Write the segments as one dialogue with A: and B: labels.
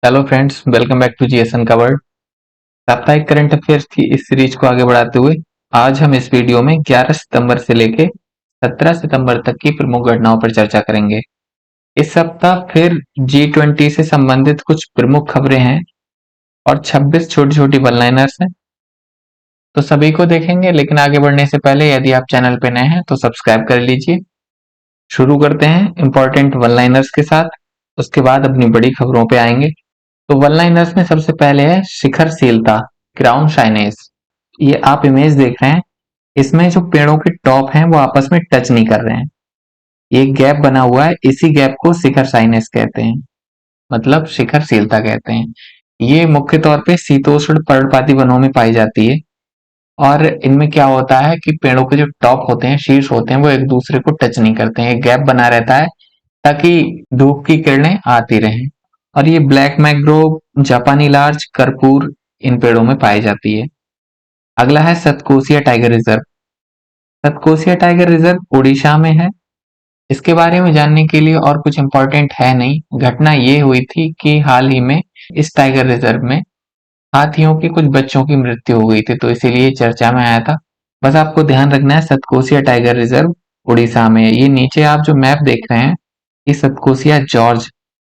A: Hello friends, welcome back to GS uncovered. साप्ताहिक current affairs की इस सीरीज को आगे बढ़ाते हुए आज हम इस वीडियो में 11 सितंबर से लेके 17 सितंबर तक की प्रमुख घटनाओं पर चर्चा करेंगे। इस सप्ताह फिर G20 से संबंधित कुछ प्रमुख खबरें हैं और 26 छोटी छोटी वन लाइनर्स हैं, तो सभी को देखेंगे। लेकिन आगे बढ़ने से पहले यदि आप चैनल पे नए हैं तो सब्सक्राइब कर लीजिए। शुरू करते हैं इंपॉर्टेंट वन लाइनर्स के साथ, उसके बाद अपनी बड़ी खबरों पे आएंगे। तो वन लाइनर्स में सबसे पहले है शिखरशीलता, क्राउन शाइनेस। ये आप इमेज देख रहे हैं, इसमें जो पेड़ों के टॉप हैं वो आपस में टच नहीं कर रहे हैं। ये गैप बना हुआ है, इसी गैप को शिखर शाइनेस कहते हैं, मतलब शिखरशीलता कहते हैं। ये मुख्य तौर पे शीतोष्ण पर्णपाती वनों में पाई जाती है और इनमें क्या होता है कि पेड़ों के जो टॉप होते हैं, शीर्ष होते हैं, वो एक दूसरे को टच नहीं करते हैं। एक गैप बना रहता है ताकि धूप की किरणें आती रहें। और ये ब्लैक मैंग्रोव, जापानी लार्च, कर्पूर इन पेड़ों में पाई जाती है। अगला है Satkosia tiger reserve. Satkosia tiger reserve Orissa में है। इसके बारे में जानने के लिए और कुछ इम्पोर्टेंट है नहीं। घटना ये हुई थी कि हाल ही में इस टाइगर रिजर्व में हाथियों के कुछ बच्चों की मृत्यु हो गई थी, तो इसीलिए चर्चा में आया था। बस आपको ध्यान रखना है, सतकोसिया टाइगर रिजर्व उड़ीसा में है। ये नीचे आप जो मैप देख रहे हैं, ये सतकोसिया जॉर्ज,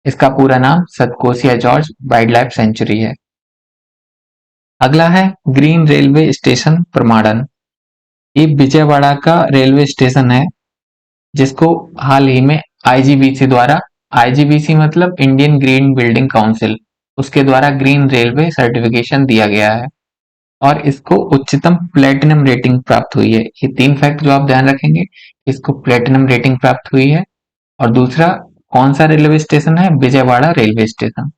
A: इसका पूरा नाम Satkosia George wild life sanctuary है। अगला है ग्रीन रेलवे स्टेशन प्रमाणन। ये विजयवाड़ा का रेलवे स्टेशन है, जिसको हाल ही में आईजीबीसी द्वारा, आईजीबीसी मतलब इंडियन ग्रीन बिल्डिंग काउंसिल, उसके द्वारा ग्रीन रेलवे सर्टिफिकेशन दिया गया है और इसको उच्चतम प्लेटिनम रेटिंग प्राप्त हुई है। ये तीन फैक्ट जो आप ध्यान रखेंगे, इसको प्लेटिनम रेटिंग प्राप्त हुई है। और दूसरा कौन सा रेलवे स्टेशन है? Vijayawada railway station.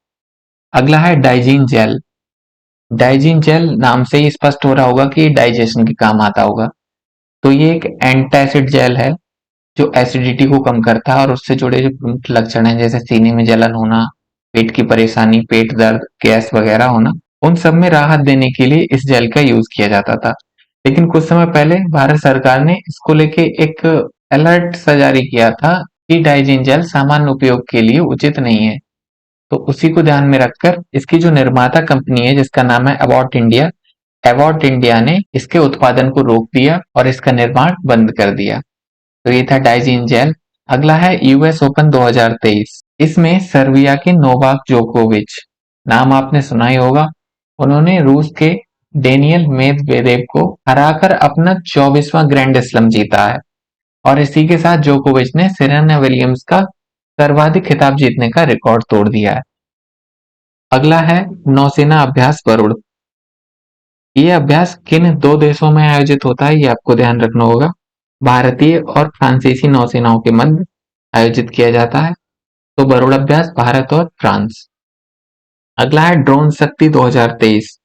A: अगला है डाइजीन जेल। डाइजीन जेल नाम से ही स्पष्ट हो रहा होगा कि डाइजेशन के काम आता होगा। तो ये एक एंटासिड जेल है जो एसिडिटी को कम करता है और उससे जुड़े जो प्रमुख लक्षण हैं, जैसे सीने में जलन होना, पेट की परेशानी, पेट दर्द, गैस वगैरह होना, उन सब में राहत देने के लिए इस जेल का यूज किया जाता था। लेकिन कुछ समय पहले भारत सरकार ने इसको लेके एक अलर्ट सा जारी किया था कि डाइजीन जेल सामान्य उपयोग के लिए उचित नहीं है। तो उसी को ध्यान में रखकर इसकी जो निर्माता कंपनी है, जिसका नाम है एबॉट इंडिया, एबॉट इंडिया ने इसके उत्पादन को रोक दिया और इसका निर्माण बंद कर दिया। तो ये था डाइजीन जेल। अगला है यूएस ओपन 2023। इसमें सर्बिया के नोवाक जोकोविच, नाम आपने सुना ही होगा, उन्होंने रूस के डेनियल मेदवेदेव को हराकर अपना 24वां ग्रैंड स्लैम जीता है और इसी के साथ जोकोविच ने सेरेना विलियम्स का सर्वाधिक खिताब जीतने का रिकॉर्ड तोड़ दिया है। अगला है नौसेना अभ्यास वरुण। ये अभ्यास किन दो देशों में आयोजित होता है, ये आपको ध्यान रखना होगा। भारतीय और फ्रांसीसी नौसेनाओं के मध्य आयोजित किया जाता है। तो वरुण अभ्यास भारत और फ्रांस। अगला है ड्रोन शक्ति 2023।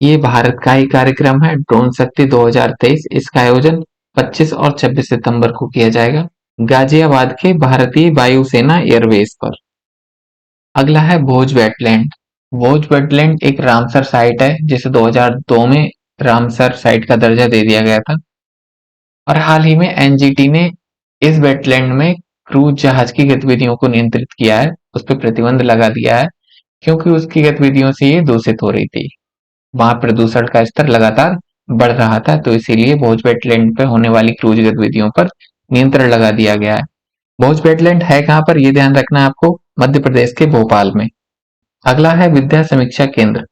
A: ये भारत का ही कार्यक्रम है, ड्रोन शक्ति 2023। इसका आयोजन 25 और 26 सितंबर को किया जाएगा गाजियाबाद के भारतीय वायुसेना एयरबेस पर। अगला है भोज वेटलैंड। भोज वेटलैंड एक रामसर साइट है, जिसे 2002 में रामसर साइट का दर्जा दे दिया गया था और हाल ही में एनजीटी ने इस वेटलैंड में क्रूज जहाज की गतिविधियों को नियंत्रित किया है, उस पर प्रतिबंध लगा दिया है, क्योंकि उसकी गतिविधियों से ये दूषित हो रही थी। वहां प्रदूषण का स्तर लगातार बढ़ रहा था, तो इसीलिए भोज वेटलैंड पे होने वाली क्रूज गतिविधियों पर नियंत्रण लगा दिया गया है। भोज वेटलैंड है कहाँ पर, ये ध्यान रखना है आपको, मध्य प्रदेश के भोपाल में। अगला है विद्या समीक्षा केंद्र।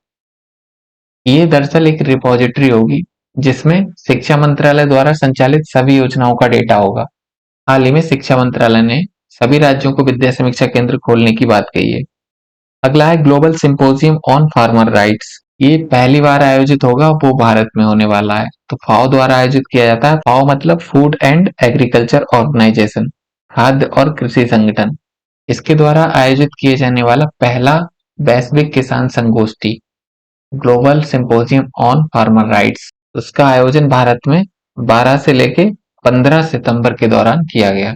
A: ये दरअसल एक रिपोजिटरी होगी जिसमें शिक्षा मंत्रालय द्वारा संचालित सभी योजनाओं का डेटा होगा। हाल ही में शिक्षा मंत्रालय ने सभी राज्यों को विद्या समीक्षा केंद्र खोलने की बात कही है। अगला है global symposium on farmer rights. ये पहली बार आयोजित होगा, वो भारत में होने वाला है। तो फाओ द्वारा आयोजित किया जाता है। फाओ मतलब फूड एंड एग्रीकल्चर ऑर्गेनाइजेशन, खाद्य और कृषि संगठन। इसके द्वारा आयोजित किए जाने वाला पहला वैश्विक किसान संगोष्ठी, global symposium on farmer rights, उसका आयोजन भारत में 12 से लेके 15 सितंबर के दौरान किया गया।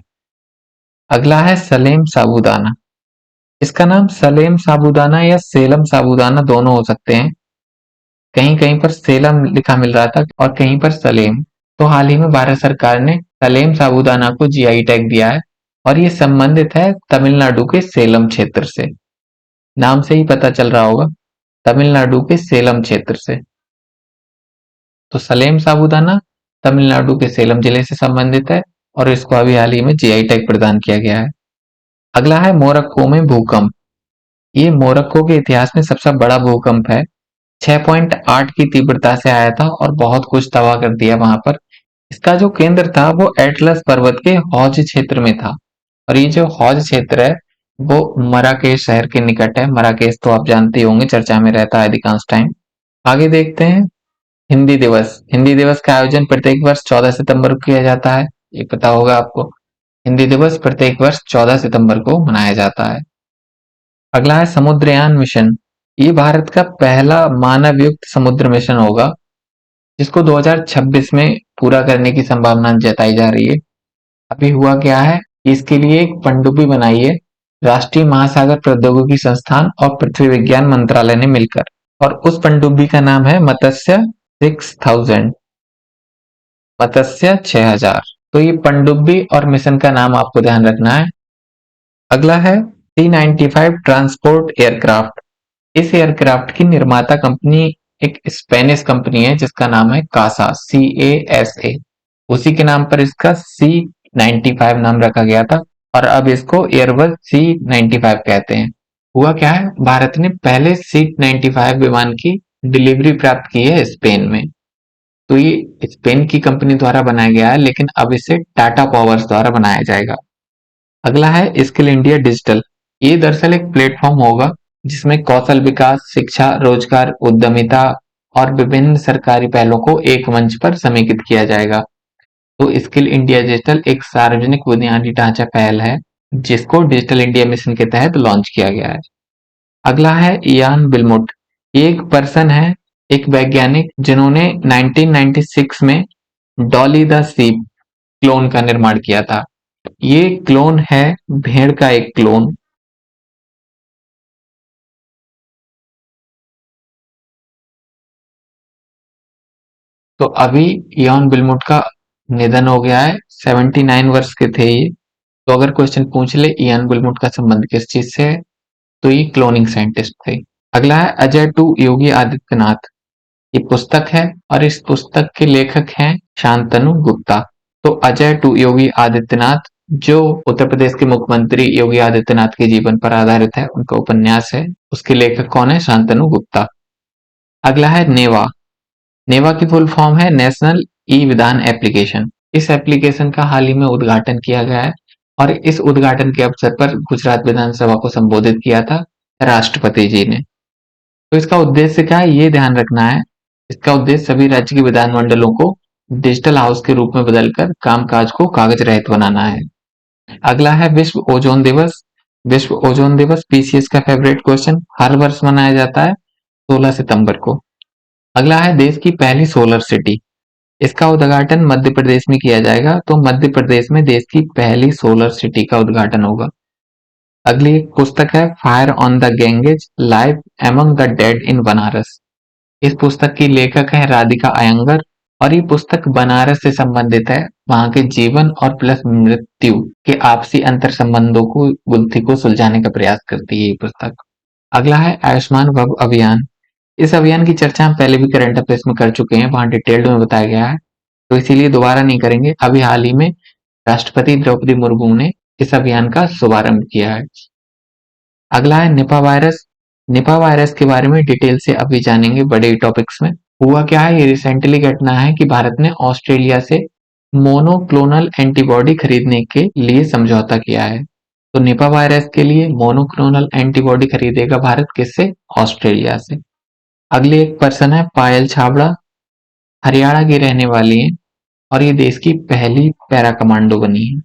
A: अगला है सलेम साबूदाना। इसका नाम सलेम साबूदाना या सेलम साबूदाना दोनों हो सकते हैं। कहीं कहीं पर सेलम लिखा मिल रहा था और कहीं पर सलेम। तो हाल ही में भारत सरकार ने सलेम साबूदाना को जीआई टैग दिया है और ये संबंधित है तमिलनाडु के सेलम क्षेत्र से। नाम से ही पता चल रहा होगा, तमिलनाडु के सेलम क्षेत्र से। तो सलेम साबूदाना तमिलनाडु के सेलम जिले से संबंधित है और इसको अभी हाल ही में जीआई टैग प्रदान किया गया है। अगला है मोरक्को में भूकंप। ये मोरक्को के इतिहास में सबसे बड़ा भूकंप है। 6.8 की तीव्रता से आया था और बहुत कुछ तबाह कर दिया वहां पर। इसका जो केंद्र था वो एटलस पर्वत के हौज क्षेत्र में था और ये जो हौज क्षेत्र है वो मराकेश शहर के निकट है। मराकेश तो आप जानते ही होंगे, चर्चा में रहता है अधिकांश टाइम। आगे देखते हैं। हिंदी दिवस। हिंदी दिवस का आयोजन प्रत्येक वर्ष 14 सितंबर को किया जाता है, ये पता होगा आपको। हिंदी दिवस प्रत्येक वर्ष 14 सितंबर को मनाया जाता है। अगला है समुद्रयान मिशन। ये भारत का पहला मानव युक्त समुद्र मिशन होगा जिसको 2026 में पूरा करने की संभावना जताई जा रही है। अभी हुआ क्या है, इसके लिए एक पनडुब्बी बनाई है राष्ट्रीय महासागर प्रौद्योगिकी संस्थान और पृथ्वी विज्ञान मंत्रालय ने मिलकर, और उस पनडुब्बी का नाम है मत्स्य 6000, मत्स्य 6000। तो ये पनडुब्बी और मिशन का नाम आपको ध्यान रखना है। अगला है C-95 ट्रांसपोर्ट एयरक्राफ्ट। इस एयरक्राफ्ट की निर्माता कंपनी एक स्पेनिश कंपनी है जिसका नाम है कासा, CASA। उसी के नाम पर इसका C-95 नाम रखा गया था और अब इसको एयरबस C-95 कहते हैं। हुआ क्या है, भारत ने पहले C-95 विमान की डिलीवरी प्राप्त की है स्पेन में। तो ये स्पेन की कंपनी द्वारा बनाया गया है लेकिन अब इसे टाटा पावर्स द्वारा बनाया जाएगा। अगला है स्किल इंडिया डिजिटल। ये दरअसल एक प्लेटफॉर्म होगा जिसमें कौशल विकास, शिक्षा, रोजगार, उद्यमिता और विभिन्न सरकारी पहलों को एक मंच पर समेकित किया जाएगा। तो स्किल इंडिया डिजिटल एक सार्वजनिक बुनियादी ढांचा पहल है जिसको डिजिटल इंडिया मिशन के तहत लॉन्च किया गया है। अगला है इयान बिलमुट। ये एक पर्सन है, एक वैज्ञानिक जिन्होंने 1996 में डॉली द सीप क्लोन का निर्माण किया था। ये क्लोन है भेड़ का एक क्लोन। तो अभी इयान बिलमुट का निधन हो गया है, 79 वर्ष के थे ये। तो अगर क्वेश्चन पूछ ले इयान बिलमुट का संबंध किस चीज से है, तो ये क्लोनिंग साइंटिस्ट थे। अगला है अजय टू योगी आदित्यनाथ। ये पुस्तक है और इस पुस्तक के लेखक हैं शांतनु गुप्ता। तो अजय टू योगी आदित्यनाथ जो उत्तर प्रदेश के मुख्यमंत्री योगी आदित्यनाथ के जीवन पर आधारित है, उनका उपन्यास है। उसके लेखक कौन है? शांतनु गुप्ता। अगला है नेवा। नेवा की फुल फॉर्म है नेशनल ई विधान एप्लीकेशन। इस एप्लीकेशन का हाल ही में उद्घाटन किया गया है और इस उद्घाटन के अवसर पर गुजरात विधानसभा को संबोधित किया था राष्ट्रपति जी ने। तो इसका उद्देश्य क्या है, ये ध्यान रखना है। इसका उद्देश्य सभी राज्य के विधानमंडलों को डिजिटल हाउस के रूप में बदलकर कामकाज को कागज रहित बनाना है। अगला है विश्व ओजोन दिवस। विश्व ओजोन दिवस पीसीएस का फेवरेट क्वेश्चन, हर वर्ष मनाया जाता है 16 सितंबर को। अगला है देश की पहली सोलर सिटी। इसका उद्घाटन मध्य प्रदेश में किया जाएगा, तो मध्य प्रदेश में देश की पहली सोलर सिटी का उद्घाटन होगा। अगली एक पुस्तक है fire on the Ganges, life among the dead in Banaras. इस पुस्तक की लेखक है राधिका अयंगर और ये पुस्तक बनारस से संबंधित है, वहां के जीवन और प्लस मृत्यु के आपसी अंतर संबंधों को गुत्थी को सुलझाने का प्रयास करती है ये पुस्तक। अगला है आयुष्मान भव अभियान। इस अभियान की चर्चा हम पहले भी करंट अफेयर्स में कर चुके हैं, वहां डिटेल्ड में बताया गया है, तो इसीलिए दोबारा नहीं करेंगे। अभी हाल ही में राष्ट्रपति द्रौपदी मुर्मू ने इस अभियान का शुभारंभ किया है। अगला है निपा वायरस। निपा वायरस के बारे में डिटेल से अभी जानेंगे बड़े टॉपिक्स में। हुआ क्या है, ये रिसेंटली घटना है कि भारत ने ऑस्ट्रेलिया से मोनोक्लोनल एंटीबॉडी खरीदने के लिए समझौता किया है। तो निपा वायरस के लिए मोनोक्लोनल एंटीबॉडी खरीदेगा भारत, किससे? ऑस्ट्रेलिया से। अगली एक पर्सन है पायल छाबड़ा, हरियाणा की रहने वाली है और ये देश की पहली पैरा कमांडो बनी है।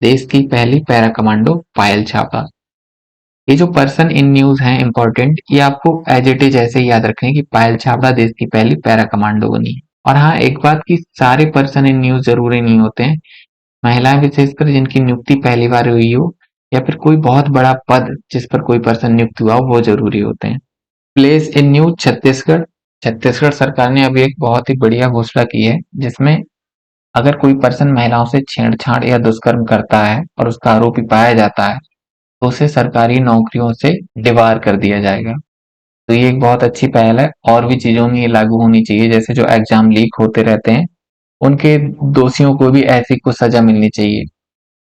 A: देश की पहली पैरा कमांडो पायल छाबड़ा। ये जो पर्सन इन न्यूज हैं इंपॉर्टेंट, ये आपको एज इट इज ऐसे ही याद रखें कि पायल छाबड़ा देश की पहली पैरा कमांडो बनी है। और हाँ, एक बात की सारे पर्सन इन न्यूज जरूरी नहीं होते हैं। महिलाएं विशेषकर जिनकी नियुक्ति पहली बार हुई हो या फिर कोई बहुत बड़ा पद जिस पर कोई पर्सन नियुक्त हुआ हो, वो जरूरी होते हैं। Place in news Chhattisgarh. Chhattisgarh सरकार ने अभी एक बहुत ही बढ़िया घोषणा की है जिसमें अगर कोई पर्सन महिलाओं से छेड़छाड़ या दुष्कर्म करता है और उसका आरोपी पाया जाता है तो उसे सरकारी नौकरियों से डिबार कर दिया जाएगा। तो ये एक बहुत अच्छी पहल है, और भी चीजों में ये लागू होनी चाहिए, जैसे जो एग्जाम लीक होते रहते हैं उनके दोषियों को भी ऐसी कुछ सजा मिलनी चाहिए।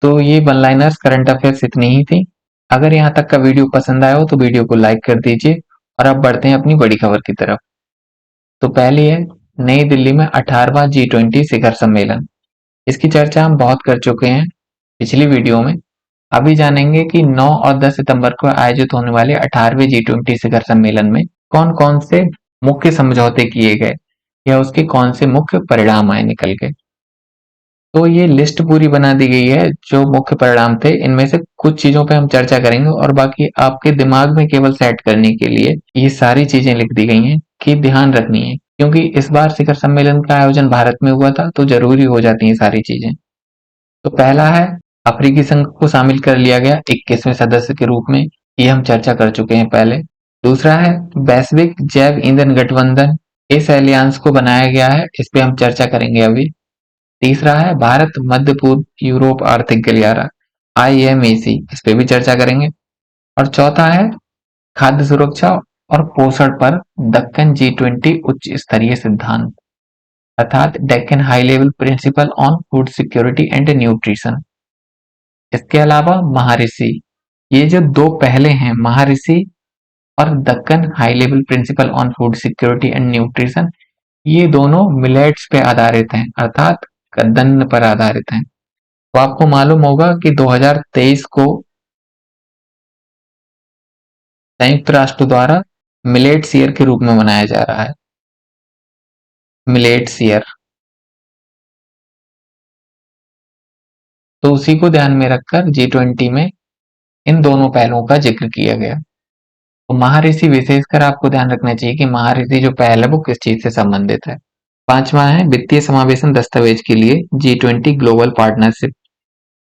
A: तो ये वन लाइनर्स करंट अफेयर्स इतनी ही थी। अगर यहाँ तक का वीडियो पसंद आया हो तो वीडियो को लाइक कर दीजिए, और अब बढ़ते हैं अपनी बड़ी खबर की तरफ। तो पहली है नई दिल्ली में 18वां G20 शिखर सम्मेलन। इसकी चर्चा हम बहुत कर चुके हैं पिछली वीडियो में। अभी जानेंगे कि 9 और 10 सितंबर को आयोजित होने वाले 18वें G20 शिखर सम्मेलन में कौन कौन से मुख्य समझौते किए गए या उसके कौन से मुख्य परिणाम आए निकल के। तो ये लिस्ट पूरी बना दी गई है जो मुख्य परिणाम थे। इनमें से कुछ चीजों पे हम चर्चा करेंगे, और बाकी आपके दिमाग में केवल सेट करने के लिए ये सारी चीजें लिख दी गई हैं कि ध्यान रखनी है, क्योंकि इस बार शिखर सम्मेलन का आयोजन भारत में हुआ था तो जरूरी हो जाती हैं सारी चीजें। तो पहला है अफ्रीकी संघ को शामिल कर लिया गया 21वें सदस्य के रूप में, ये हम चर्चा कर चुके हैं पहले। दूसरा है वैश्विक जैव ईंधन गठबंधन, इस एलियांस को बनाया गया है, इस पे हम चर्चा करेंगे अभी। तीसरा है भारत मध्य पूर्व यूरोप आर्थिक गलियारा IMEC, इस पे भी चर्चा करेंगे। और चौथा है खाद्य सुरक्षा और पोषण पर दक्कन G20 उच्च स्तरीय सिद्धांत, अर्थात Deccan high level principal on food security and nutrition. इसके अलावा महाऋषि, ये जो दो पहले हैं महाऋषि और Deccan high level principal on food security and nutrition, ये दोनों मिलेट्स पे आधारित हैं, अर्थात कद्दन्न पर आधारित हैं। तो आपको मालूम होगा कि 2023 को संयुक्त राष्ट्र द्वारा मिलेट्स ईयर के रूप में मनाया जा रहा है, मिलेट्स ईयर। तो उसी को ध्यान में रखकर G20 में इन दोनों पहलुओं का जिक्र किया गया। तो महाऋषि विशेषकर आपको ध्यान रखना चाहिए कि महाऋषि जो पहल है वो किस चीज से संबंधित है। पांचवा है वित्तीय समावेशन दस्तावेज के लिए G20 ग्लोबल पार्टनरशिप,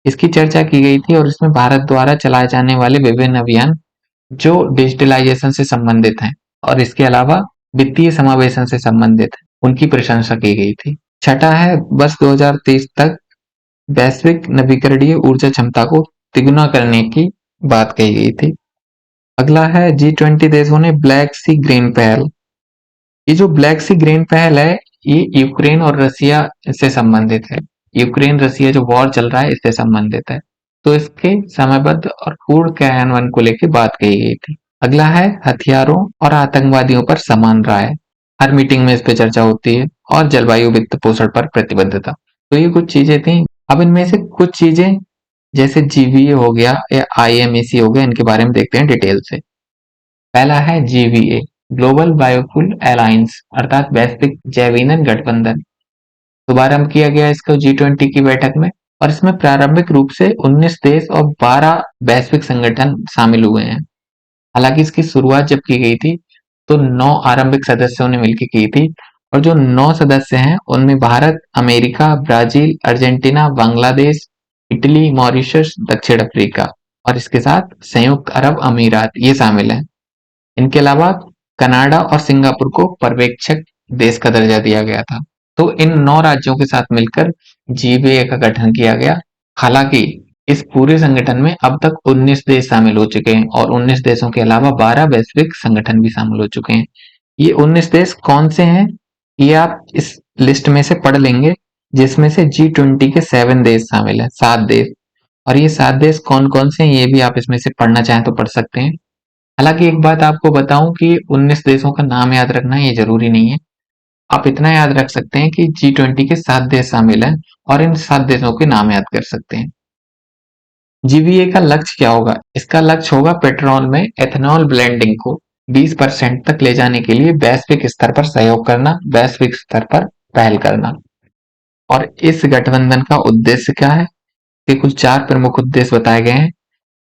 A: इसकी चर्चा की गई थी, और इसमें भारत द्वारा चलाए जाने वाले विभिन्न अभियान जो डिजिटलाइजेशन से संबंधित हैं और इसके अलावा वित्तीय समावेशन से संबंधित है, उनकी प्रशंसा की गई थी। छठा है वर्ष 2030 तक वैश्विक नवीकरणीय ऊर्जा क्षमता को तिगुना करने की बात कही गई थी। अगला है G20 देशों ने ब्लैक सी ग्रीन पहल। ये जो ब्लैक सी ग्रीन पहल है ये यूक्रेन और रसिया से संबंधित है। यूक्रेन रसिया जो वॉर चल रहा है इससे संबंधित है। तो इसके समयबद्ध और पूर्ण क्रियान्वयन को लेकर बात कही गई थी। अगला है हथियारों और आतंकवादियों पर समान राय, हर मीटिंग में इस पे चर्चा होती है। और जलवायु वित्त पोषण पर प्रतिबद्धता। तो ये कुछ चीजें थी। अब इनमें से कुछ चीजें जैसे GVA हो गया या IMEC हो गया, इनके बारे में देखते हैं डिटेल से। पहला है GVA ग्लोबल बायोफ्यूल अलायंस, अर्थात वैश्विक जैव ईंधन गठबंधन। शुभारंभ किया गया इसको G20 की बैठक में, और इसमें प्रारंभिक रूप से 19 देश और 12 वैश्विक संगठन शामिल हुए हैं। हालांकि इसकी शुरुआत जब की गई थी तो 9 आरंभिक सदस्यों ने मिलकर की थी, और जो 9 सदस्य हैं उनमें Bharat, America, Brazil, Argentina, Bangladesh, Italy, Mauritius, दक्षिण अफ्रीका और इसके साथ संयुक्त अरब अमीरात ये शामिल हैं। इनके अलावा कनाडा और सिंगापुर को पर्यवेक्षक देश का दर्जा दिया गया था। तो इन 9 राज्यों के साथ मिलकर GVA का गठन किया गया। हालांकि इस पूरे संगठन में अब तक 19 देश शामिल हो चुके हैं, और 19 देशों के अलावा 12 वैश्विक संगठन भी शामिल हो चुके हैं। ये 19 देश कौन से हैं ये आप इस लिस्ट में से पढ़ लेंगे, जिसमें से G20 के 7 देश शामिल है, 7 देश। और ये 7 देश कौन कौन से हैं ये भी आप इसमें से पढ़ना चाहें तो पढ़ सकते हैं। हालांकि एक बात आपको बताऊं कि 19 देशों का नाम याद रखना ये जरूरी नहीं है। आप इतना याद रख सकते हैं कि G20 के 7 देश शामिल हैं, और इन 7 देशों के नाम याद कर सकते हैं। GVA का लक्ष्य क्या होगा? इसका लक्ष्य होगा पेट्रोल में एथेनॉल ब्लेंडिंग को 20% तक ले जाने के लिए वैश्विक स्तर पर सहयोग करना, वैश्विक स्तर पर पहल करना। और इस गठबंधन का उद्देश्य क्या है? ये कुल 4 प्रमुख उद्देश्य बताए गए हैं,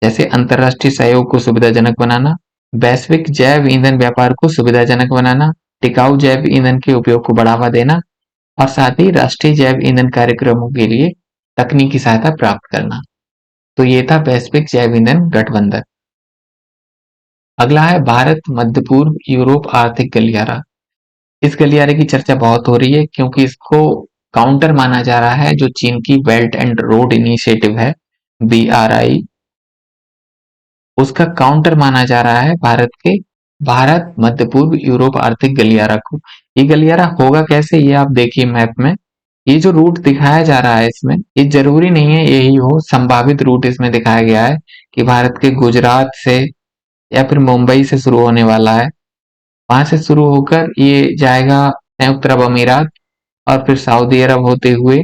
A: जैसे अंतरराष्ट्रीय सहयोग को सुविधाजनक बनाना, वैश्विक जैव ईंधन व्यापार को सुविधाजनक बनाना, टिकाऊ जैव ईंधन के उपयोग को बढ़ावा देना, और साथ ही राष्ट्रीय जैव ईंधन कार्यक्रमों के लिए तकनीकी सहायता प्राप्त करना। तो ये था वैश्विक जैव ईंधन गठबंधन। अगला है भारत मध्य पूर्व यूरोप आर्थिक गलियारा। इस गलियारे की चर्चा बहुत हो रही है क्योंकि इसको काउंटर माना जा रहा है जो चीन की बेल्ट एंड रोड इनिशिएटिव है, BRI। उसका काउंटर माना जा रहा है भारत मध्य पूर्व यूरोप आर्थिक गलियारा को। ये गलियारा होगा कैसे, ये आप देखिए मैप में। ये जो रूट दिखाया जा रहा है इसमें, ये जरूरी नहीं है यही हो, संभावित रूट इसमें दिखाया गया है कि भारत के गुजरात से या फिर मुंबई से शुरू होने वाला है। वहां से शुरू होकर ये जाएगा संयुक्त अरब अमीरात और फिर सऊदी अरब होते हुए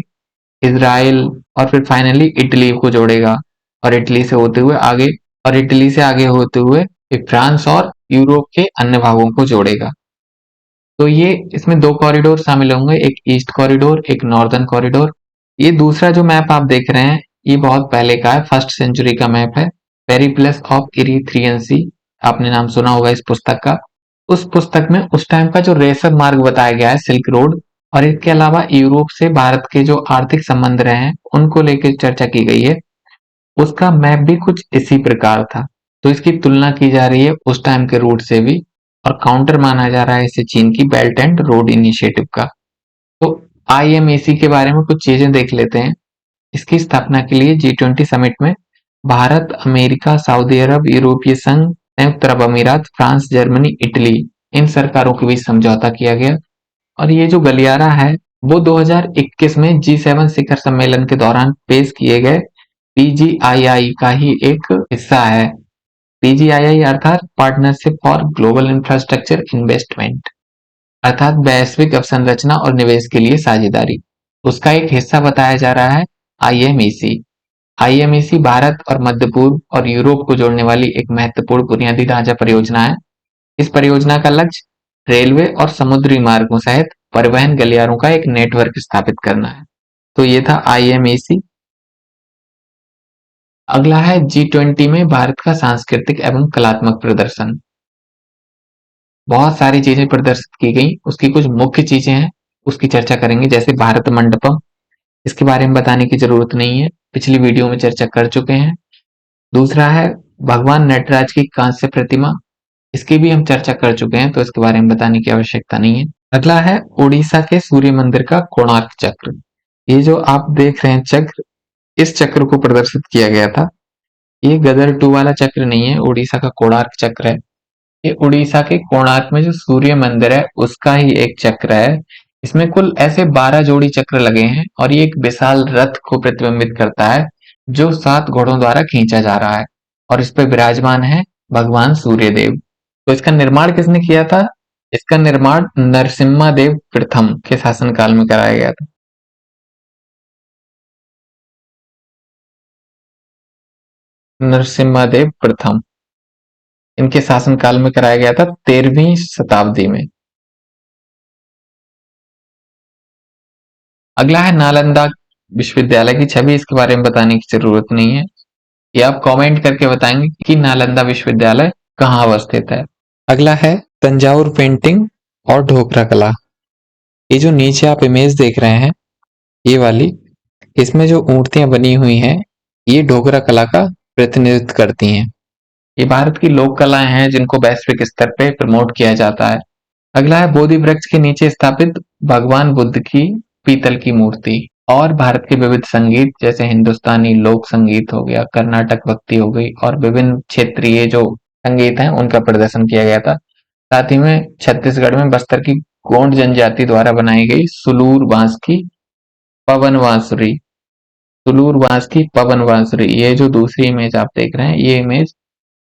A: इजराइल और फिर फाइनली इटली को जोड़ेगा, और इटली से होते हुए आगे और इटली से आगे होते हुए फिर फ्रांस और यूरोप के अन्य भागों को जोड़ेगा। तो ये इसमें दो कॉरिडोर शामिल होंगे, एक ईस्ट कॉरिडोर, एक नॉर्दर्न कॉरिडोर। ये दूसरा जो मैप आप देख रहे हैं, ये बहुत पहले का है, फर्स्ट सेंचुरी का मैप है, पेरिप्लस ऑफ इरीथ्रियन सी। आपने नाम सुना होगा इस पुस्तक का। उस पुस्तक में उस टाइम का जो रेशम मार्ग बताया गया है, सिल्क रोड, और इसके अलावा यूरोप से भारत के जो आर्थिक संबंध रहे हैं उनको लेकर चर्चा की गई है। उसका मैप भी कुछ इसी प्रकार था। तो इसकी तुलना की जा रही है उस टाइम के रूट से भी, और काउंटर माना जा रहा है इसे चीन की बेल्ट एंड रोड इनिशिएटिव का। तो आईएमएसी के बारे में कुछ चीजें देख लेते हैं। इसकी स्थापना के लिए G20 समिट में भारत, अमेरिका, सऊदी अरब, यूरोपीय संघ, संयुक्त अरब अमीरात, फ्रांस, जर्मनी, इटली, इन सरकारों के बीच समझौता किया गया। और ये जो गलियारा है वो 2021 में G7 शिखर सम्मेलन के दौरान पेश किए गए पीजीआईआई का ही एक हिस्सा है। पीजीआईआई अर्थात partnership for global infrastructure investment, अर्थात वैश्विक अवसंरचना और निवेश के लिए साझेदारी। उसका एक हिस्सा बताया जा रहा है आईएमईसी। आईएमईसी भारत और मध्य पूर्व और यूरोप को जोड़ने वाली एक महत्वपूर्ण बुनियादी ढांचा परियोजना है। इस परियोजना का लक्ष्य रेलवे और समुद्री मार्गों सहित परिवहन गलियारों का एक नेटवर्क स्थापित करना है। तो ये था आईएमईसी। अगला है G20 में भारत का सांस्कृतिक एवं कलात्मक प्रदर्शन। बहुत सारी चीजें प्रदर्शित की गई, उसकी कुछ मुख्य चीजें हैं, उसकी चर्चा करेंगे, जैसे भारत मंडपम। इसके बारे में बताने की जरूरत नहीं है, पिछली वीडियो में चर्चा कर चुके हैं। दूसरा है भगवान नटराज की कांस्य प्रतिमा, इसकी भी हम चर्चा कर चुके हैं, तो इसके बारे में बताने की आवश्यकता नहीं है। अगला है उड़ीसा के सूर्य मंदिर का कोणार्क चक्र। ये जो आप देख रहे हैं चक्र, इस चक्र को प्रदर्शित किया गया था। ये गदर 2 वाला चक्र नहीं है, उड़ीसा का कोणार्क चक्र है। ये उड़ीसा के कोणार्क में जो सूर्य मंदिर है उसका ही एक चक्र है। इसमें कुल ऐसे 12 जोड़ी चक्र लगे हैं, और ये एक विशाल रथ को प्रतिबिंबित करता है जो 7 घोड़ों द्वारा खींचा जा रहा है, और इस पे विराजमान है भगवान सूर्यदेव। तो इसका निर्माण किसने किया था? इसका निर्माण नरसिम्हा देव प्रथम के शासनकाल में कराया गया था। नरसिम्हा देव प्रथम, इनके शासनकाल में कराया गया था 13वीं शताब्दी में। अगला है नालंदा विश्वविद्यालय की छवि, इसके बारे में बताने की जरूरत नहीं है, ये आप कमेंट करके बताएंगे कि नालंदा विश्वविद्यालय कहाँ अवस्थित है। अगला है तंजावुर पेंटिंग और ढोकरा कला। ये जो नीचे आप इमेज देख रहे हैं, ये वाली, इसमें जो मूर्तियां बनी हुई हैं ये ढोकरा कला का प्रतिनिधित्व करती हैं। ये भारत की लोक कलाएं हैं जिनको वैश्विक स्तर पे प्रमोट किया जाता है। अगला है बोधि वृक्ष के नीचे स्थापित भगवान बुद्ध की पीतल की मूर्ति, और भारत के विविध संगीत जैसे हिंदुस्तानी लोक संगीत हो गया, कर्नाटक भक्ति हो गई, और विभिन्न क्षेत्रीय जो संगीत हैं उनका प्रदर्शन किया गया था। साथ ही में छत्तीसगढ़ में बस्तर की गोंड जनजाति द्वारा बनाई गई सुलूर बांस की पवन बांसुरी, सुलूर बांस की पवन बांसुरी, ये जो दूसरी इमेज आप देख रहे हैं ये इमेज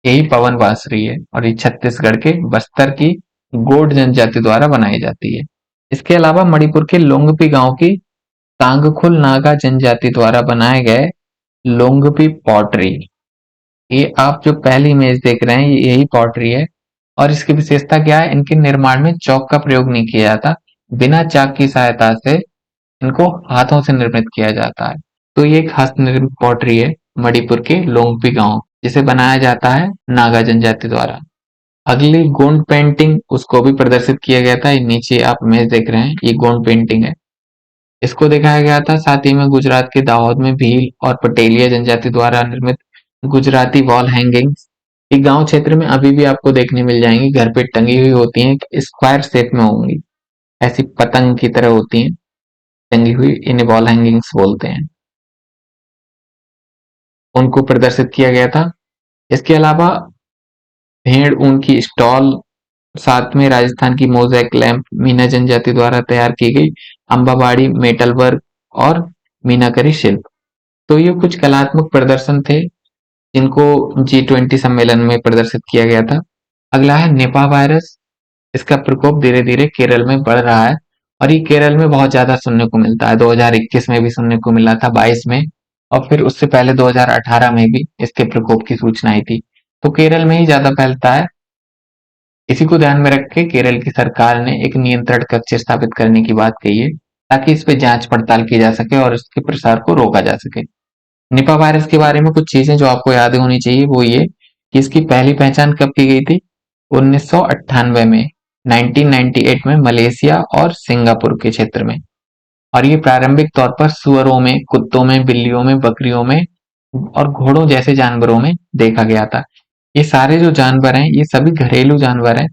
A: यही पवन बांसुरी है, और ये छत्तीसगढ़ के बस्तर की गोंड जनजाति द्वारा बनाई जाती है। इसके अलावा मणिपुर के लोंगपी गांव की तांगखुल नागा जनजाति द्वारा बनाए गए लोंगपी पॉटरी, ये आप जो पहली इमेज देख रहे हैं ये यही पॉटरी है। और इसकी विशेषता क्या है, इनके निर्माण में चौक का प्रयोग नहीं किया जाता, बिना चाक की सहायता से इनको हाथों से निर्मित किया जाता है। तो ये एक हस्त निर्मित पॉटरी है मणिपुर के लोंगपी गांव, जिसे बनाया जाता है नागा जनजाति द्वारा। अगली गोंड पेंटिंग, उसको भी प्रदर्शित किया गया था, ये नीचे आप इमेज देख रहे हैं ये गोंड पेंटिंग है, इसको दिखाया गया था। साथ ही में गुजरात के दाहोद में भील और पटेलिया जनजाति द्वारा निर्मित गुजराती वॉल हैंगिंग्स, ये गांव क्षेत्र में अभी भी आपको देखने मिल जाएंगी, घर पे टंगी हुई होती हैं, स्क्वायर शेप में होंगी, ऐसी पतंग की तरह होती हैं टंगी हुई, इन्हें वॉल हैंगिंग्स बोलते हैं। उनको प्रदर्शित किया गया था। इसके अलावा भेड़ ऊन की स्टॉल, साथ में राजस्थान की मोज़ेक लैंप मीना जनजाति द्वारा तैयार की गई अंबाबाड़ी मेटल वर्क और मीनाकरी शिल्प। तो ये कुछ कलात्मक प्रदर्शन थे जिनको G20 सम्मेलन में प्रदर्शित किया गया था। अगला है निपा वायरस। इसका प्रकोप धीरे धीरे केरल में बढ़ रहा है और ये केरल में बहुत ज्यादा सुनने को मिलता है। 2021 में भी सुनने को मिला था, 22 में, और फिर उससे पहले 2018 में भी इसके प्रकोप की सूचना आई थी। तो केरल में ही ज्यादा फैलता है। इसी को ध्यान में रख के केरल की सरकार ने एक नियंत्रण कक्ष स्थापित करने की बात कही है ताकि इस पे जांच पड़ताल की जा सके और इसके प्रसार को रोका जा सके। निपा वायरस के बारे में कुछ चीजें जो आपको याद होनी चाहिए वो ये कि इसकी पहली पहचान कब की गई थी? 1998 में, 1998 में मलेशिया और सिंगापुर के क्षेत्र में। और ये प्रारंभिक तौर पर सुअरों में, कुत्तों में, बिल्लियों में, बकरियों में और घोड़ों जैसे जानवरों में देखा गया था। ये सारे जो जानवर हैं ये सभी घरेलू जानवर हैं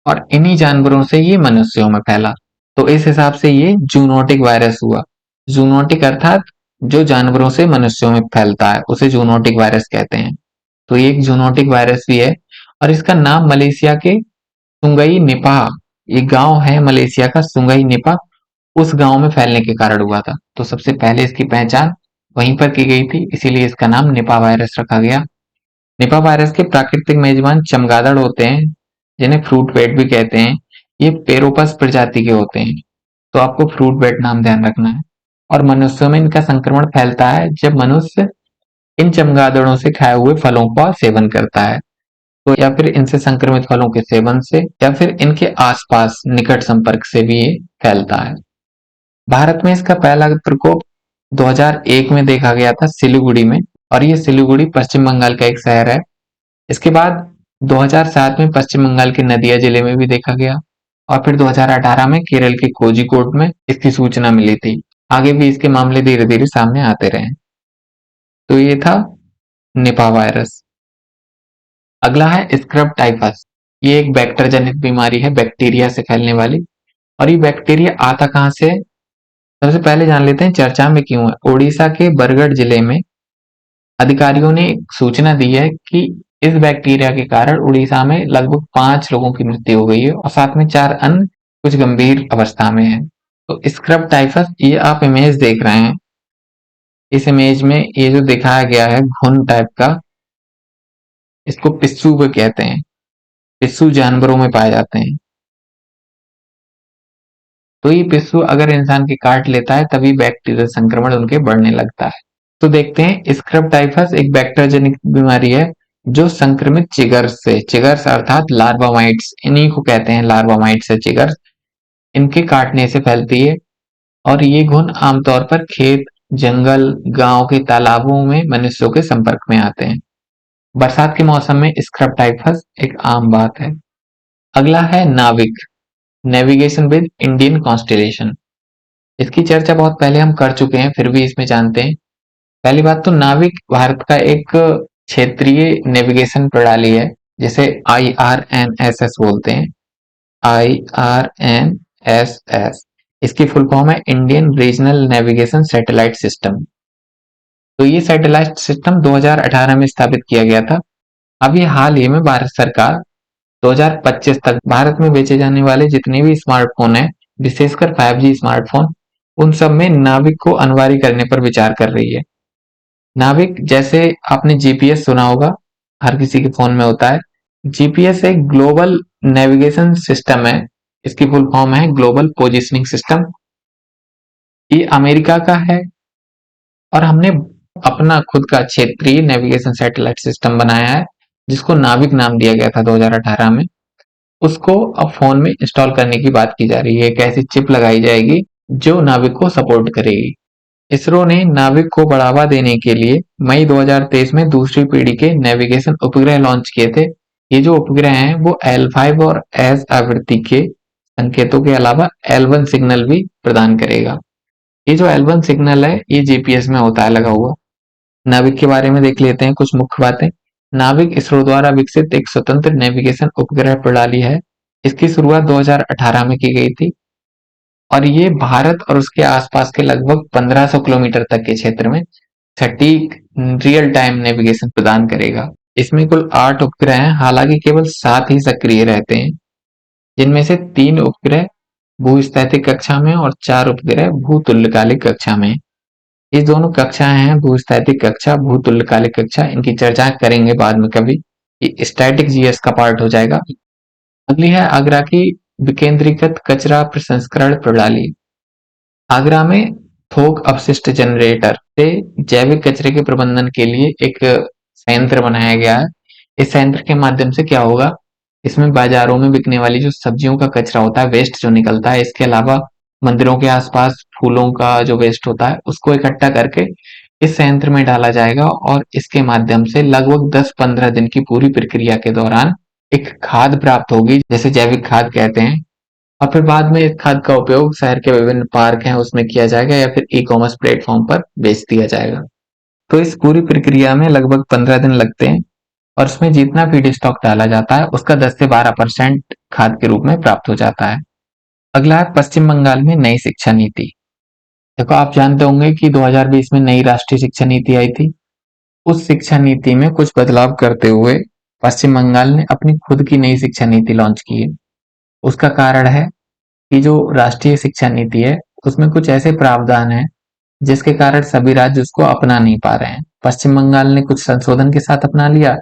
A: और इन्हीं जानवरों से ये मनुष्यों में फैला। तो इस हिसाब से ये जूनोटिक वायरस हुआ। जूनोटिक अर्थात जो जानवरों से मनुष्यों में फैलता है उसे जूनोटिक वायरस कहते हैं। तो ये एक जूनोटिक वायरस भी है और इसका नाम मलेशिया के सुंगई निपा, ये गांव है मलेशिया का सुंगई निपा, उस गांव में फैलने के कारण हुआ था। तो सबसे पहले इसकी पहचान वहीं पर की गई थी, इसीलिए इसका नाम निपा वायरस रखा गया। निपा वायरस के प्राकृतिक मेजबान चमगादड़ होते हैं जिन्हें फ्रूट बेट भी कहते हैं। ये पेरोपस प्रजाति के होते हैं, तो आपको फ्रूट बेट नाम ध्यान रखना है। और मनुष्यों में इनका संक्रमण फैलता है जब मनुष्य इन चमगादड़ों से खाए हुए फलों का सेवन करता है, तो या फिर इनसे संक्रमित फलों के सेवन से या फिर इनके आसपास निकट संपर्क से भी ये फैलता है। भारत में इसका पहला प्रकोप 2001 में देखा गया था सिलीगुड़ी में, और ये सिलीगुड़ी पश्चिम बंगाल का एक शहर है। इसके बाद 2007 में पश्चिम बंगाल के नदिया जिले में भी देखा गया और फिर 2018 में केरल के कोझिकोड में इसकी सूचना मिली थी। आगे भी इसके मामले धीरे धीरे सामने आते रहे। तो ये था निपा वायरस। अगला है स्क्रब टाइफस। ये एक बैक्टीरिया जनित बीमारी है, बैक्टीरिया से फैलने वाली। और ये बैक्टीरिया आता कहाँ से है? सबसे पहले जान लेते हैं चर्चा में क्यों है। ओडिशा के बरगढ़ जिले में अधिकारियों ने सूचना दी है कि इस बैक्टीरिया के कारण उड़ीसा में लगभग 5 लोगों की मृत्यु हो गई है और साथ में 4 अन्य कुछ गंभीर अवस्था में है। तो स्क्रब टाइफस, ये आप इमेज देख रहे हैं, इस इमेज में ये जो दिखाया गया है घुन टाइप का, इसको पिस्सू भी कहते हैं। पिस्सू जानवरों में पाए जाते हैं। तो ये पिस्सू अगर इंसान के काट लेता है तभी बैक्टीरियल संक्रमण उनके बढ़ने लगता है। तो देखते हैं, स्क्रब टाइफस एक बैक्टीरिया जनित बीमारी है जो संक्रमित चिगर्स से, चिगर्स अर्थात लार्वा माइट्स, इन्हीं को कहते हैं लार्वा माइट्स से चिगर्स, इनके काटने से फैलती है। और ये घुन आमतौर पर खेत, जंगल, गांव के तालाबों में मनुष्यों के संपर्क में आते हैं। बरसात के मौसम में स्क्रब टाइफस एक आम बात है। अगला है नाविक, नेविगेशन विद इंडियन कॉन्स्टेलेशन। इसकी चर्चा बहुत पहले हम कर चुके हैं, फिर भी इसमें जानते हैं। पहली बात तो नाविक भारत का एक क्षेत्रीय नेविगेशन प्रणाली है जिसे IRNSS बोलते हैं। IRNSS, इसकी फुल फॉर्म है Indian regional navigation satellite system. तो ये सैटेलाइट सिस्टम 2018 में स्थापित किया गया था। अब ये हाल ही में भारत सरकार 2025 तक भारत में बेचे जाने वाले जितने भी स्मार्टफोन हैं, विशेषकर 5G स्मार्टफोन, उन सब में नाविक को अनिवार्य करने पर विचार कर रही है। नाविक, जैसे आपने जीपीएस सुना होगा, हर किसी के फोन में होता है। जीपीएस एक ग्लोबल नेविगेशन सिस्टम है, इसकी फुल फॉर्म है ग्लोबल पोजिशनिंग सिस्टम। ये अमेरिका का है और हमने अपना खुद का क्षेत्रीय नेविगेशन सैटेलाइट सिस्टम बनाया है जिसको नाविक नाम दिया गया था 2018 में। उसको अब फोन में इंस्टॉल करने की बात की जा रही है। एक ऐसी चिप लगाई जाएगी जो नाविक को सपोर्ट करेगी। इसरो ने नाविक को बढ़ावा देने के लिए मई 2023 में दूसरी पीढ़ी के नेविगेशन उपग्रह लॉन्च किए थे। ये जो उपग्रह हैं वो L5 और S आवृत्ति के संकेतों के अलावा L1 सिग्नल भी प्रदान करेगा। ये जो L1 सिग्नल है ये जीपीएस में होता है लगा हुआ। नाविक के बारे में देख लेते हैं कुछ मुख्य बातें। नाविक इसरो द्वारा विकसित एक स्वतंत्र नेविगेशन उपग्रह प्रणाली है। इसकी शुरुआत 2018 में की गई थी और ये भारत और उसके आसपास के लगभग 1500 किलोमीटर तक के क्षेत्र में सटीक रियल टाइम नेविगेशन प्रदान करेगा। इसमें कुल 8 उपग्रह हैं, हालांकि केवल 7 ही सक्रिय रहते हैं, जिनमें से 3 उपग्रह भूस्थैतिक कक्षा में और 4 उपग्रह भूतुल्यकालिक कक्षा में। ये दोनों कक्षाएं हैं, भूस्थैतिक कक्षा, भूतुल्यकालिक कक्षा, इनकी चर्चा करेंगे बाद में कभी। ये स्टैटिक जीएस का पार्ट हो जाएगा। अगली है आगरा की विकेंद्रीकृत कचरा प्रसंस्करण प्रणाली। आगरा में थोक अपशिष्ट जनरेटर से जैविक कचरे के प्रबंधन के लिए एक संयंत्र बनाया गया है। इस संयंत्र के माध्यम से क्या होगा, इसमें बाजारों में बिकने वाली जो सब्जियों का कचरा होता है, वेस्ट जो निकलता है, इसके अलावा मंदिरों के आसपास फूलों का जो वेस्ट होता है, उसको इकट्ठा करके इस संयंत्र में डाला जाएगा और इसके माध्यम से लगभग 10-15 दिन की पूरी प्रक्रिया के दौरान एक खाद प्राप्त होगी, जैसे जैविक खाद कहते हैं। और फिर बाद में इस खाद का उपयोग शहर के विभिन्न पार्क हैं उसमें किया जाएगा या फिर ई कॉमर्स प्लेटफॉर्म पर बेच दिया जाएगा। तो इस पूरी प्रक्रिया में लगभग 15 दिन लगते हैं और उसमें जितना फीड स्टॉक डाला जाता है उसका 10 से 12% खाद के रूप में प्राप्त हो जाता है। अगला है पश्चिम बंगाल में नई शिक्षा नीति। देखो, आप जानते होंगे कि 2020 में नई राष्ट्रीय शिक्षा नीति आई थी। उस शिक्षा नीति में कुछ बदलाव करते हुए पश्चिम बंगाल ने अपनी खुद की नई शिक्षा नीति लॉन्च की है। उसका कारण है कि जो राष्ट्रीय शिक्षा नीति है उसमें कुछ ऐसे प्रावधान हैं जिसके कारण सभी राज्य उसको अपना नहीं पा रहे हैं। पश्चिम बंगाल ने कुछ संशोधन के साथ अपना लिया।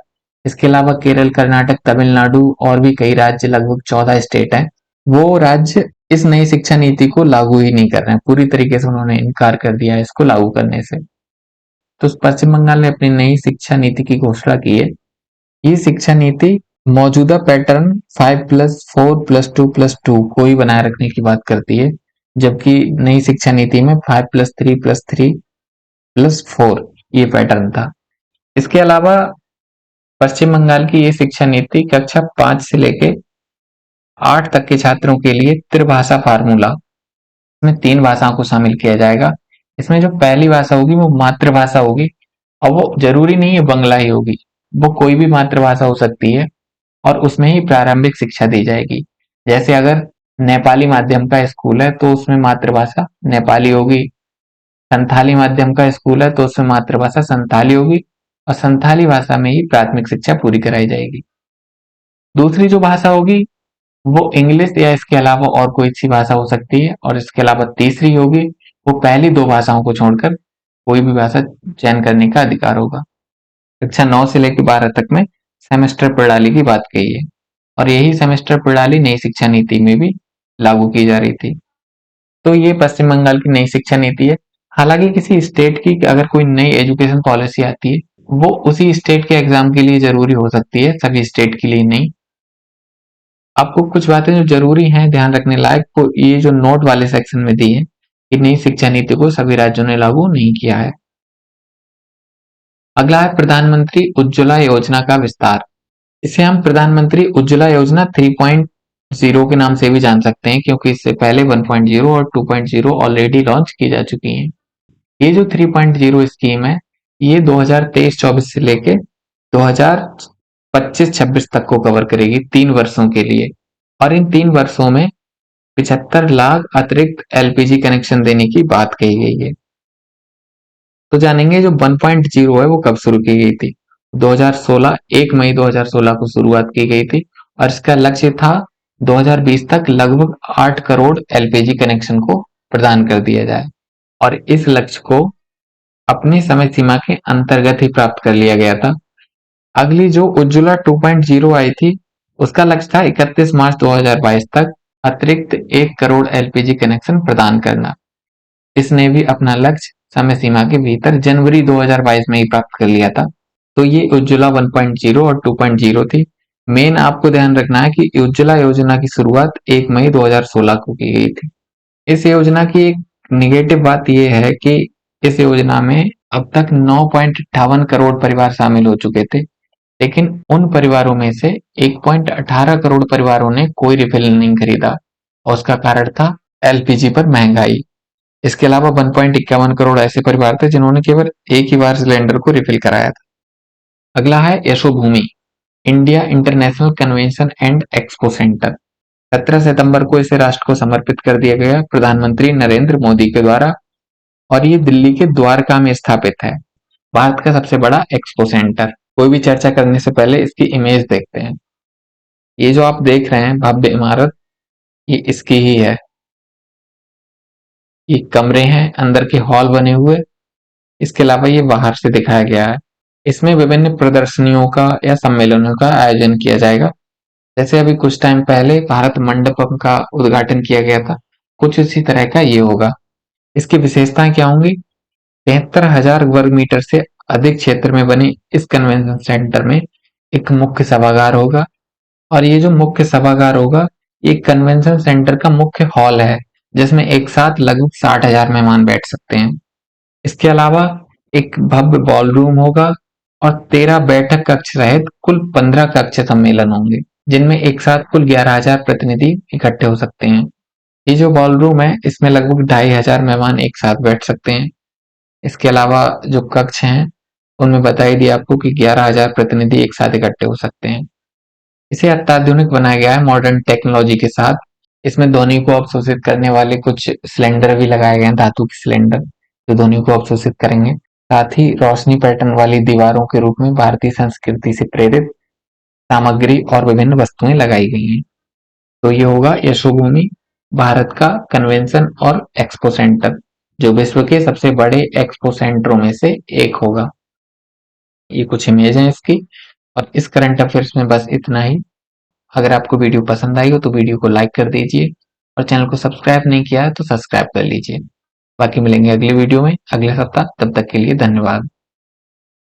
A: इसके अलावा केरल, कर्नाटक, तमिलनाडु और भी कई राज्य, लगभग 14 स्टेट हैं, वो राज्य इस नई शिक्षा नीति को लागू ही नहीं कर रहे हैं। पूरी तरीके से उन्होंने इनकार कर दिया है इसको लागू करने से। तो पश्चिम बंगाल ने अपनी नई शिक्षा नीति की घोषणा की है। ये शिक्षा नीति मौजूदा पैटर्न 5+4+2+2 को ही बनाए रखने की बात करती है, जबकि नई शिक्षा नीति में 5+3+3+4 ये पैटर्न था। इसके अलावा पश्चिम बंगाल की ये शिक्षा नीति कक्षा 5 से लेके 8 तक के छात्रों के लिए त्रिभाषा फार्मूला, इसमें 3 भाषाओं को शामिल किया जाएगा। इसमें जो पहली भाषा होगी वो मातृभाषा होगी और वो जरूरी नहीं है बांग्ला ही होगी, वो कोई भी मातृभाषा हो सकती है और उसमें ही प्रारंभिक शिक्षा दी जाएगी। जैसे अगर नेपाली माध्यम का स्कूल है तो उसमें मातृभाषा नेपाली होगी, संथाली माध्यम का स्कूल है तो उसमें मातृभाषा संथाली होगी और संथाली भाषा में ही प्राथमिक शिक्षा पूरी कराई जाएगी। दूसरी जो भाषा होगी वो इंग्लिश या इसके अलावा और कोई सी भाषा हो सकती है और इसके अलावा तीसरी होगी वो पहली 2 भाषाओं को छोड़कर कोई भी भाषा चयन करने का अधिकार होगा। कक्षा 9 से लेकर 12 तक में सेमेस्टर प्रणाली की बात कही है और यही सेमेस्टर प्रणाली नई शिक्षा नीति में भी लागू की जा रही थी। तो ये पश्चिम बंगाल की नई शिक्षा नीति है। हालांकि किसी स्टेट की अगर कोई नई एजुकेशन पॉलिसी आती है वो उसी स्टेट के एग्जाम के लिए जरूरी हो सकती है, सभी स्टेट के लिए नहीं। आपको कुछ बातें जो जरूरी हैं ध्यान रखने लायक, को ये जो नोट वाले सेक्शन में दी है कि नई शिक्षा नीति को सभी राज्यों ने लागू नहीं किया है। अगला है प्रधानमंत्री उज्ज्वला योजना का विस्तार। इसे हम प्रधानमंत्री उज्ज्वला योजना 3.0 के नाम से भी जान सकते हैं क्योंकि इससे पहले 1.0 और 2.0 ऑलरेडी लॉन्च की जा चुकी हैं। ये जो 3.0 स्कीम है ये 2023-24 से लेके 2025-26 तक को कवर करेगी, 3 वर्षों के लिए। और इन 3 वर्षों में 75 लाख अतिरिक्त एलपीजी कनेक्शन देने की बात कही गई है। तो जानेंगे जो 1.0 है वो कब शुरू की गई थी। 2016, 1 मई 2016 को शुरुआत की गई थी और इसका लक्ष्य था 2020 तक लगभग 8 करोड़ एलपीजी कनेक्शन को प्रदान कर दिया जाए और इस लक्ष्य को अपनी समय सीमा के अंतर्गत ही प्राप्त कर लिया गया था। अगली जो उज्ज्वला 2.0 आई थी उसका लक्ष्य था 31 मार्च 2022 तक अतिरिक्त 1 करोड़ एलपीजी कनेक्शन प्रदान करना। इसने भी अपना लक्ष्य समय सीमा के भीतर जनवरी 2022 में ही प्राप्त कर लिया था। तो ये उज्ज्वला 1.0 और 2.0 थी। मेन आपको ध्यान रखना है कि उज्ज्वला योजना की शुरुआत 1 मई 2016 को की गई थी। इस योजना की एक निगेटिव बात यह है कि इस योजना में अब तक 9.58 करोड़ परिवार शामिल हो चुके थे, लेकिन उन परिवारों में से 1.18 करोड़ परिवारों ने कोई रिफिल नहीं खरीदा और उसका कारण था एलपीजी पर महंगाई। इसके अलावा 1.51 करोड़ ऐसे परिवार थे जिन्होंने केवल एक ही बार सिलेंडर को रिफिल कराया था। अगला है Yashobhoomi, India international convention and expo centre. 17 सितंबर को इसे राष्ट्र को समर्पित कर दिया गया प्रधानमंत्री नरेंद्र मोदी के द्वारा और ये दिल्ली के द्वारका में स्थापित है, भारत का सबसे बड़ा एक्सपो सेंटर। कोई भी चर्चा करने से पहले इसकी इमेज देखते हैं। ये जो आप देख रहे हैं भव्य इमारत, ये इसकी ही है। ये कमरे हैं, अंदर के हॉल बने हुए। इसके अलावा ये बाहर से दिखाया गया है। इसमें विभिन्न प्रदर्शनियों का या सम्मेलनों का आयोजन किया जाएगा। जैसे अभी कुछ टाइम पहले भारत मंडपम का उद्घाटन किया गया था, कुछ उसी तरह का ये होगा। इसकी विशेषताएं क्या होंगी? 73,000 वर्ग मीटर से अधिक क्षेत्र में बने इस कन्वेंशन सेंटर में एक मुख्य सभागार होगा, और ये जो मुख्य सभागार होगा, ये कन्वेंशन सेंटर का मुख्य हॉल है, जिसमें एक साथ लगभग 60,000 मेहमान बैठ सकते हैं। इसके अलावा एक भव्य बॉल रूम होगा और 13 बैठक कक्ष सहित कुल 15 कक्ष सम्मेलन होंगे, जिनमें एक साथ कुल 11,000 प्रतिनिधि इकट्ठे हो सकते हैं। ये जो बॉल रूम है, इसमें लगभग 2,500 मेहमान एक साथ बैठ सकते हैं। इसके अलावा जो कक्ष हैं, उनमें बता ही दिया आपको कि 11,000 प्रतिनिधि एक साथ इकट्ठे हो सकते हैं। इसे अत्याधुनिक बनाया गया है मॉडर्न टेक्नोलॉजी के साथ। इसमें ध्वनि को अवशोषित करने वाले कुछ सिलेंडर भी लगाए गए हैं, धातु के सिलेंडर, जो ध्वनि को अवशोषित करेंगे। साथ ही रोशनी पैटर्न वाली दीवारों के रूप में भारतीय संस्कृति से प्रेरित सामग्री और विभिन्न वस्तुएं लगाई गई हैं। तो ये होगा यशोभूमि, भारत का कन्वेंशन और एक्सपो सेंटर, जो विश्व के सबसे बड़े एक्सपो सेंटरों में से एक होगा। ये कुछ इमेज हैं इसकी, और इस करंट अफेयर्स में बस इतना ही। अगर आपको वीडियो पसंद आई हो तो वीडियो को लाइक कर दीजिए, और चैनल को सब्सक्राइब नहीं किया है तो सब्सक्राइब कर लीजिए। बाकी मिलेंगे अगले वीडियो में अगले सप्ताह, तब तक के लिए धन्यवाद।